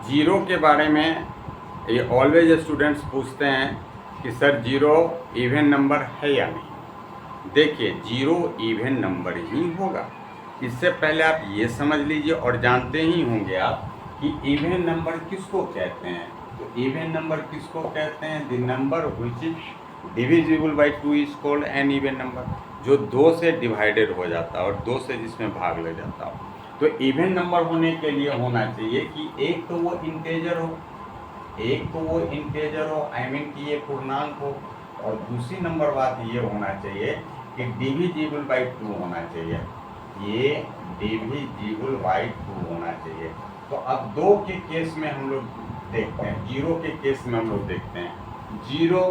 Zero के बारे में ये ऑलवेज स्टूडेंट्स पूछते हैं कि सर जीरो इवन नंबर है या नहीं। देखिए जीरो इवन नंबर ही होगा। इससे पहले आप ये समझ लीजिए और जानते ही होंगे आप कि इवन नंबर किसको कहते हैं। तो इवन नंबर किसको कहते हैं? The number which is divisible by 2 is called an even number. जो 2 से डिवाइडेड हो जाता है और 2 से जिसमें भाग लग जाता हो। तो इवन नंबर होने के लिए होना चाहिए कि एक तो वो इंटेजर हो, आई मीन कि ये पूर्णांक हो, और दूसरी नंबर बात ये होना चाहिए कि डिविजिबल बाई 2 होना चाहिए। ये डिविजिबल बाई 2 होना चाहिए। तो अब 2 के केस में हम लोग देखते हैं, जीरो के केस में हम लोग देखते हैं। Zero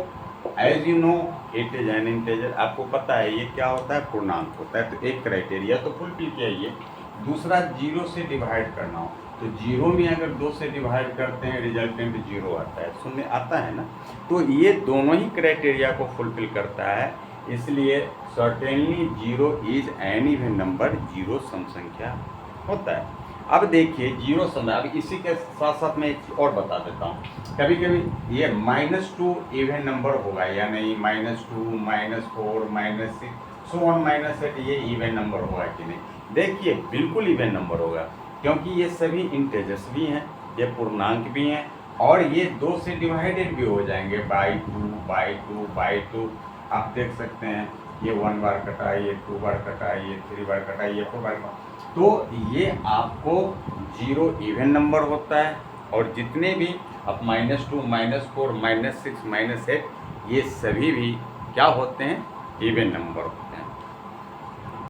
as you know it is an integer. आपको पता है ये क्या होता है? पूर्णांक होता है। तो एक क्राइटेरिया तो फुलफिल किया ये। दूसरा जीरो से डिवाइड करना हो, तो जीरो में अगर 2 से डिवाइड करते हैं रिजल्टेंट जीरो आता है, सुनने आता है ना। तो ये दोनों ही क्राइटेरिया को फुलफिल करता है, इसलिए certainly zero is an even number, zero sum संख्या होता है। अब देखिए जीरो सम, अब इसी के साथ साथ मैं एक चीज़ और बता देता हूँ। कभी कभी ये -2 इवन नंबर होगा या नहीं, -2, -4, -6 सो ऑन -8 ये इवन नंबर होगा कि नहीं। देखिए बिल्कुल इवन नंबर होगा, क्योंकि ये सभी इंटेजर्स भी हैं, ये पूर्णांक भी हैं, और ये 2 से डिवाइडेड भी हो जाएंगे बाई 2। आप देख सकते हैं ये 1 बार कटा, ये 2 बार कटा, ये 3 बार कटा, ये 4 बार कटा। तो ये आपको जीरो इवन नंबर होता है, और जितने भी अब -2, -4, -6, -8 ये सभी भी क्या होते हैं? Even number.